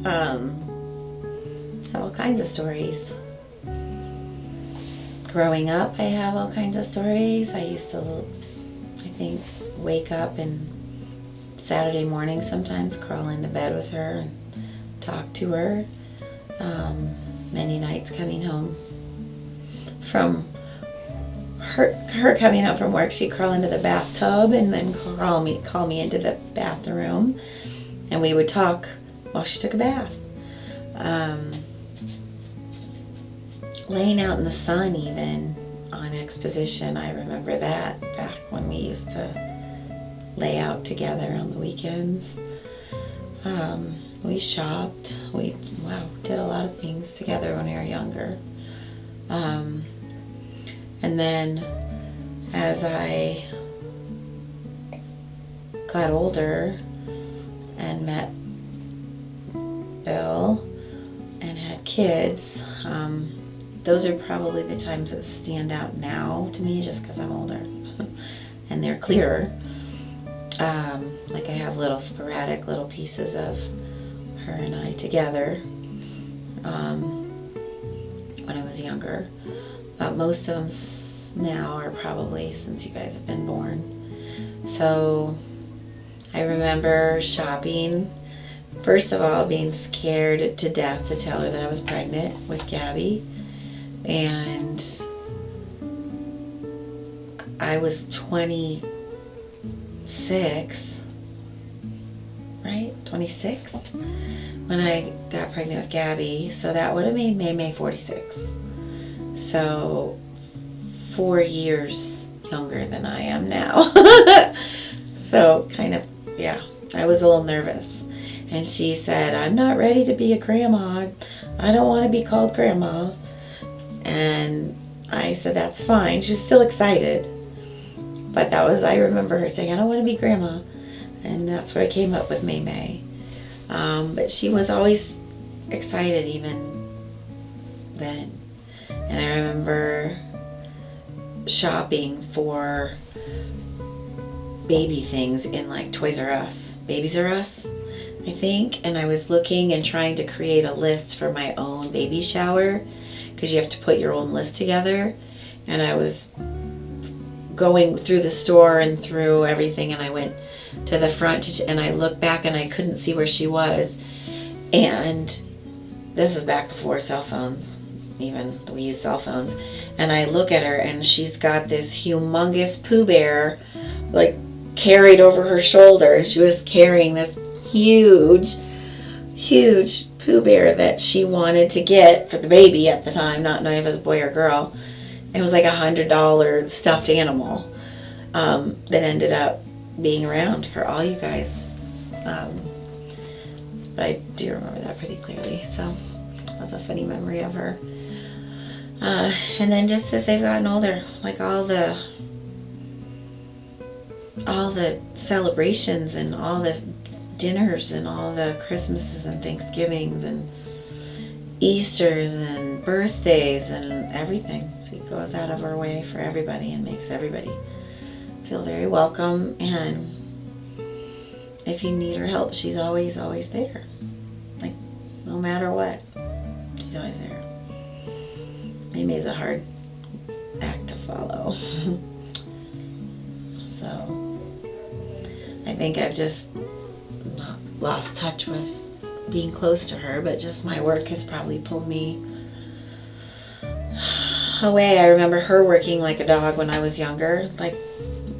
Have all kinds of stories. Growing up, I have all kinds of stories. I used to, I think, wake up and Saturday morning sometimes crawl into bed with her and talk to her. Many nights coming home from her coming home from work, she'd crawl into the bathtub and then call me into the bathroom, and we would talk while she took a bath. Laying out in the sun even on exposition, I remember that back when we used to lay out together on the weekends. We shopped. We did a lot of things together when we were younger. And then as I got older and met Bill and had kids, those are probably the times that stand out now to me just because I'm older and they're clearer. Like I have little sporadic little pieces of her and I together when I was younger. But most of them now are probably since you guys have been born. So I remember shopping. First of all, being scared to death to tell her that I was pregnant with Gabby. And I was 26, right? 26 when I got pregnant with Gabby. So that would have made May 46. So 4 years younger than I am now. So kind of, yeah, I was a little nervous. And she said, "I'm not ready to be a grandma. I don't want to be called grandma." And I said, "That's fine." She was still excited. But I remember her saying, "I don't want to be grandma." And that's where I came up with May. But she was always excited even then. And I remember shopping for baby things in like Toys R Us. Babies R Us, I think. And I was looking and trying to create a list for my own baby shower because you have to put your own list together. And I was going through the store and through everything, and I went to the front and I looked back and I couldn't see where she was. And this is back before cell phones, even we use cell phones. And I look at her and she's got this humongous Pooh Bear like carried over her shoulder, and she was carrying this huge Pooh Bear that she wanted to get for the baby at the time, not knowing if it was a boy or girl. It was like $100 stuffed animal that ended up being around for all you guys. But I do remember that pretty clearly, so that was a funny memory of her. And then just as they've gotten older, like all the celebrations and all the dinners and all the Christmases and Thanksgivings and Easters and birthdays and everything. She goes out of her way for everybody and makes everybody feel very welcome. And if you need her help, she's always there. Like, no matter what, she's always there. Mimi's a hard act to follow. So, I think I've just not lost touch with being close to her, but just my work has probably pulled me away. I remember her working like a dog when I was younger, like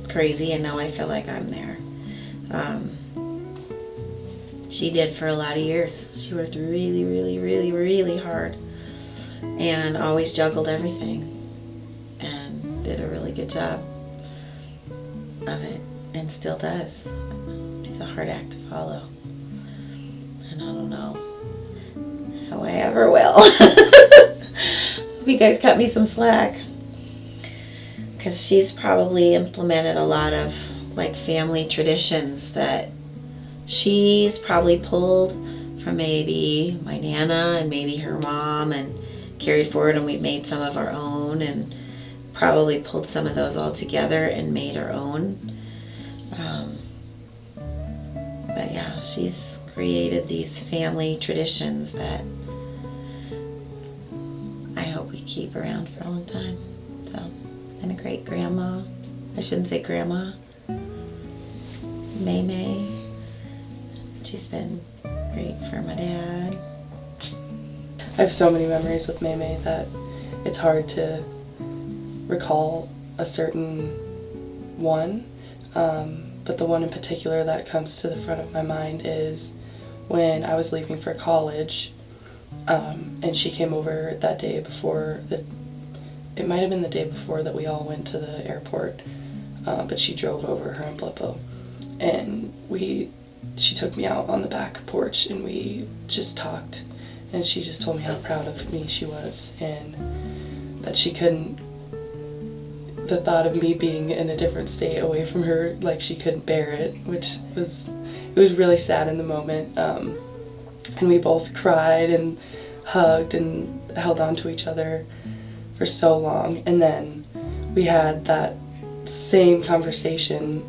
crazy, and now I feel like I'm there. She did for a lot of years. She worked really, really, really, really hard and always juggled everything and did a really good job of it and still does. She's a hard act to follow. And I don't know how I ever will. Hope you guys cut me some slack. Because she's probably implemented a lot of like family traditions that she's probably pulled from maybe my Nana and maybe her mom and carried forward, and we've made some of our own and probably pulled some of those all together and made our own. But yeah, she's created these family traditions that I hope we keep around for a long time. So, and a great grandma. I shouldn't say grandma. May May. She's been great for my dad. I have so many memories with May May that it's hard to recall a certain one. But the one in particular that comes to the front of my mind is when I was leaving for college, and she came over that day before, it might have been the day before that we all went to the airport, but she drove over her in Bleppo, and she took me out on the back porch and we just talked, and she just told me how proud of me she was, and that the thought of me being in a different state away from her, like she couldn't bear it, it was really sad in the moment. And we both cried and hugged and held on to each other for so long. And then we had that same conversation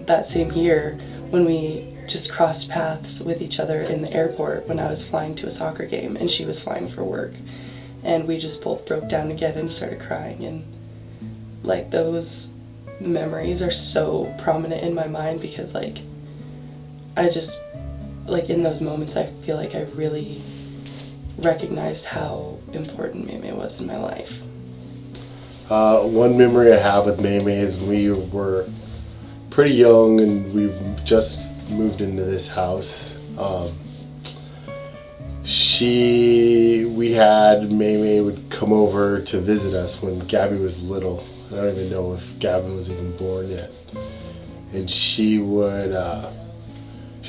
that same year when we just crossed paths with each other in the airport when I was flying to a soccer game and she was flying for work. And we just both broke down again and started crying, and like those memories are so prominent in my mind because I just, in those moments I feel like I really recognized how important May May was in my life. One memory I have with May May is we were pretty young and we just moved into this house. May May would come over to visit us when Gabby was little. I don't even know if Gavin was even born yet. And she would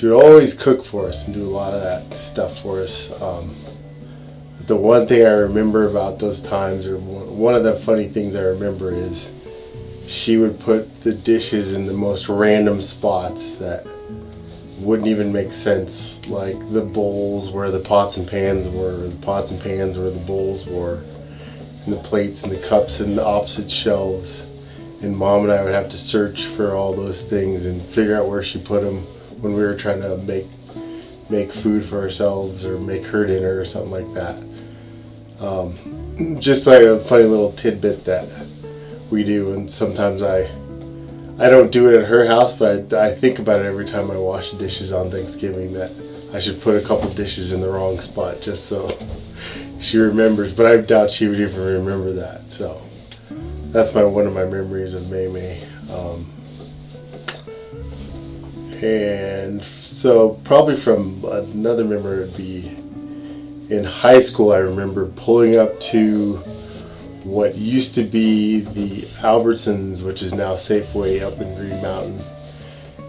always cook for us and do a lot of that stuff for us. But the one thing I remember about those times, or one of the funny things I remember, is she would put the dishes in the most random spots that wouldn't even make sense, like the bowls where the pots and pans were, the pots and pans where the bowls were, and the plates and the cups in the opposite shelves. And Mom and I would have to search for all those things and figure out where she put them when we were trying to make food for ourselves or make her dinner or something like that. Just like a funny little tidbit that we do, and sometimes I don't do it at her house, but I think about it every time I wash dishes on Thanksgiving, that I should put a couple dishes in the wrong spot just so she remembers, but I doubt she would even remember that. So that's one of my memories of May May. And so probably from another memory would be in high school. I remember pulling up to what used to be the Albertsons, which is now Safeway up in Green Mountain.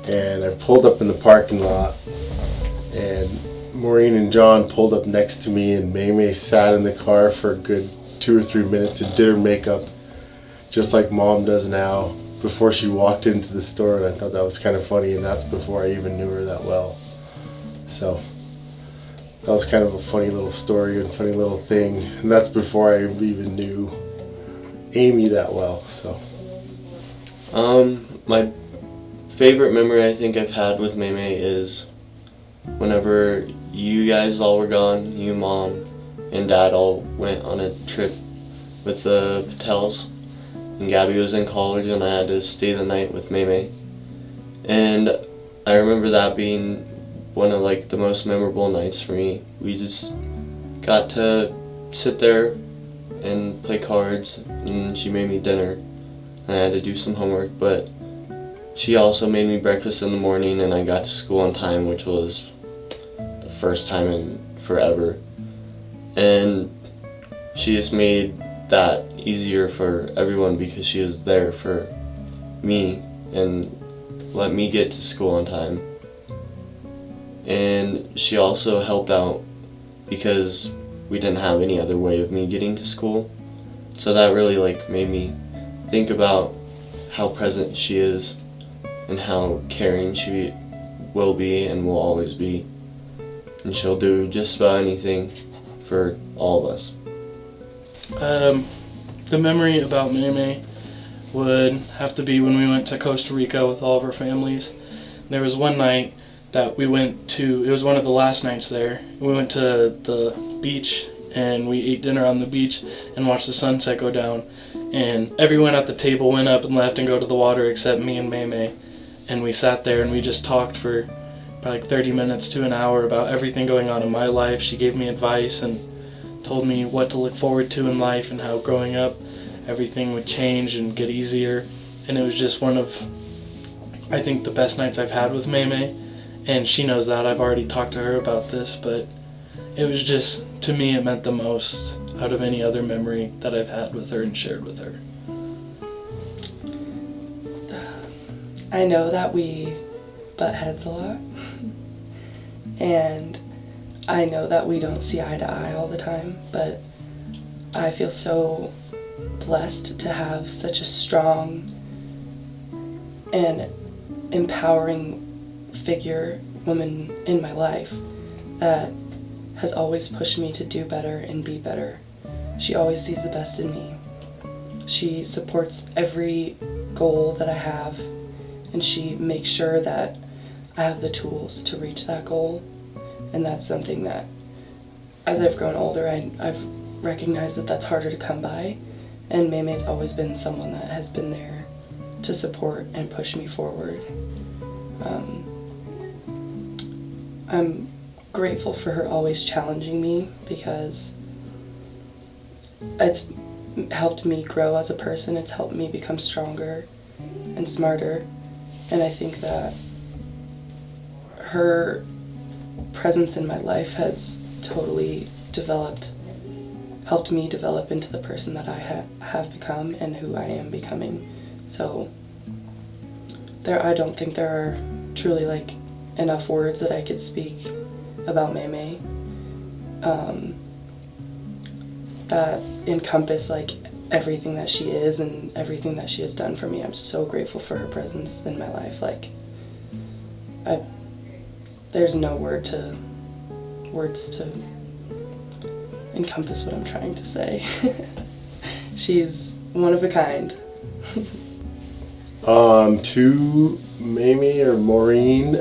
And I pulled up in the parking lot, and Maureen and John pulled up next to me, and May May sat in the car for a good 2 or 3 minutes and did her makeup just like Mom does now before she walked into the store, and I thought that was kind of funny, and that's before I even knew her that well. So that was kind of a funny little story and funny little thing, and that's before I even knew Amy that well. So my favorite memory I think I've had with May May is whenever you guys all were gone, you, Mom, and Dad all went on a trip with the Patels, and Gabby was in college and I had to stay the night with May May. And I remember that being one of the most memorable nights for me. We just got to sit there and play cards, and she made me dinner, and I had to do some homework, but she also made me breakfast in the morning, and I got to school on time, which was the first time in forever. And she just made that easier for everyone because she was there for me and let me get to school on time. And she also helped out because we didn't have any other way of me getting to school. So that really made me think about how present she is and how caring she will be and will always be. And she'll do just about anything for all of us. The memory about May May would have to be when we went to Costa Rica with all of our families. There was one night that we went to, it was one of the last nights there. We went to the beach and we ate dinner on the beach and watched the sunset go down. And everyone at the table went up and left and go to the water except me and Maymay. And we sat there and we just talked for probably like 30 minutes to an hour about everything going on in my life. She gave me advice and told me what to look forward to in life and how growing up everything would change and get easier. And it was just one of, I think, the best nights I've had with Maymay. And she knows that. I've already talked to her about this, but it was just, to me, it meant the most out of any other memory that I've had with her and shared with her. I know that we butt heads a lot, and I know that we don't see eye to eye all the time, but I feel so blessed to have such a strong and empowering figure, woman in my life that has always pushed me to do better and be better. She always sees the best in me. She supports every goal that I have, and she makes sure that I have the tools to reach that goal. And that's something that, as I've grown older, I've recognized that that's harder to come by. And Maymay's always been someone that has been there to support and push me forward. I'm grateful for her always challenging me, because it's helped me grow as a person. It's helped me become stronger and smarter. And I think that her presence in my life has totally helped me develop into the person that I have become and who I am becoming. So I don't think there are truly like enough words that I could speak about Maymay that encompass like everything that she is and everything that she has done for me. I'm so grateful for her presence in my life. Like, there's no words to encompass what I'm trying to say. She's one of a kind. To Maymay or Maureen,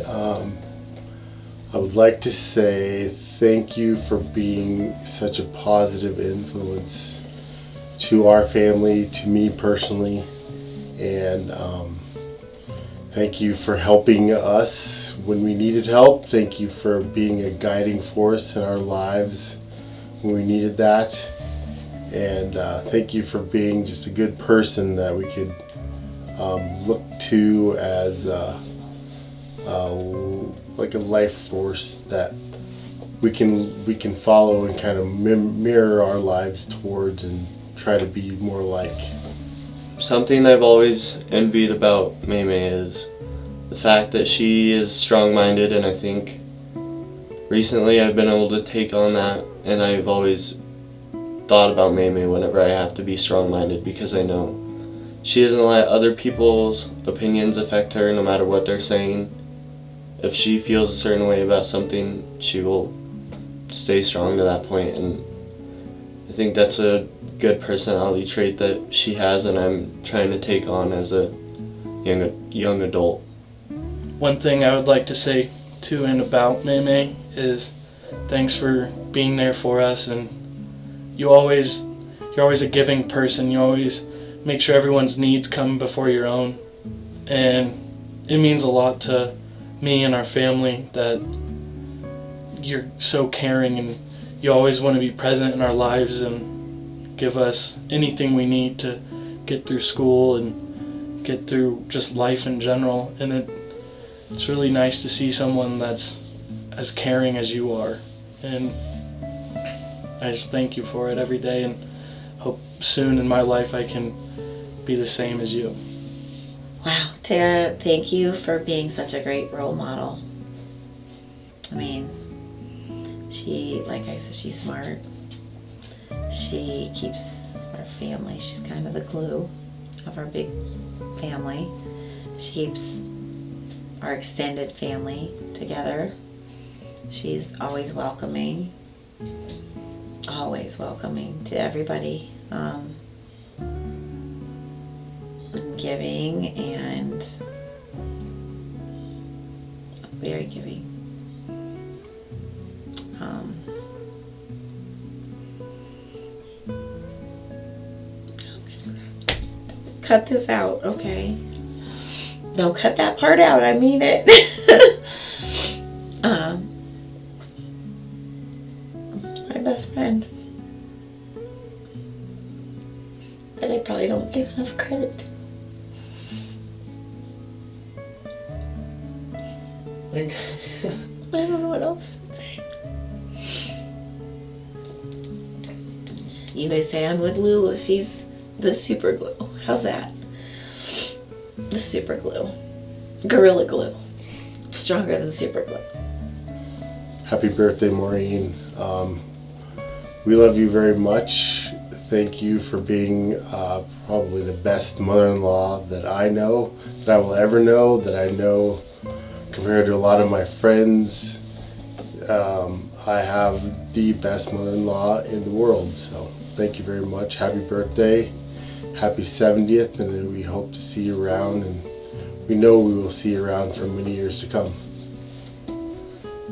I would like to say thank you for being such a positive influence to our family, to me personally, and thank you for helping us when we needed help. Thank you for being a guiding force in our lives when we needed that, and thank you for being just a good person that we could look to as like a life force that we can follow and kind of mirror our lives towards and try to be more like. Something I've always envied about Maymay is the fact that she is strong-minded, and I think recently I've been able to take on that, and I've always thought about Maymay whenever I have to be strong-minded, because I know she doesn't let other people's opinions affect her no matter what they're saying. If she feels a certain way about something, she will stay strong to that point, and I think that's a good personality trait that she has, and I'm trying to take on as a young adult. One thing I would like to say to and about Maymay is thanks for being there for us, and you're always a giving person. You always make sure everyone's needs come before your own, and it means a lot to me and our family that you're so caring, and you always want to be present in our lives and give us anything we need to get through school and get through just life in general. And it's really nice to see someone that's as caring as you are, and I just thank you for it every day, and hope soon in my life I can be the same as you. Wow, Tara, thank you for being such a great role model. I mean, like I said, she's smart. She keeps our family. She's kind of the glue of our big family. She keeps our extended family together. She's always welcoming to everybody, and giving, and very giving. Cut this out, okay? Don't cut that part out, I mean it. My best friend that I probably don't give enough credit to. Like, I don't know what else to say. You guys say I'm the glue, she's the super glue. How's that? The super glue. Gorilla glue. Stronger than super glue. Happy birthday, Maureen. We love you very much. Thank you for being probably the best mother-in-law that I know, that I will ever know, that I know compared to a lot of my friends. I have the best mother-in-law in the world, so thank you very much. Happy birthday. Happy 70th, and we hope to see you around, and we know we will see you around for many years to come.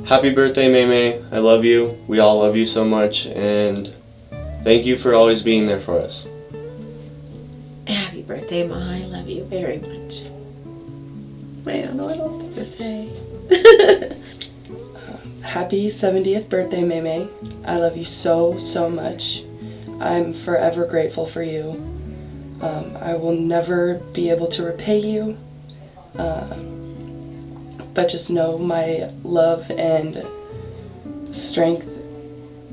Happy birthday, Maymay. I love you. We all love you so much, and thank you for always being there for us. Happy birthday, Ma. I love you very much. I don't know what else to say. Happy 70th birthday, Maymay. I love you so, so much. I'm forever grateful for you. I will never be able to repay you, but just know my love and strength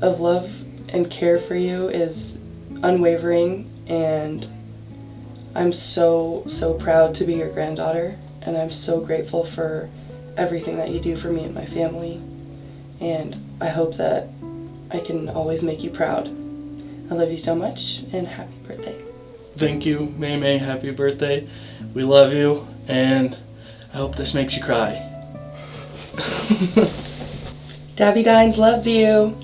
of love and care for you is unwavering, and I'm so, so proud to be your granddaughter, and I'm so grateful for everything that you do for me and my family, and I hope that I can always make you proud. I love you so much, and happy birthday. thank you, Maymay. Happy birthday. We love you, and I hope this makes you cry. Dabby Dines loves you.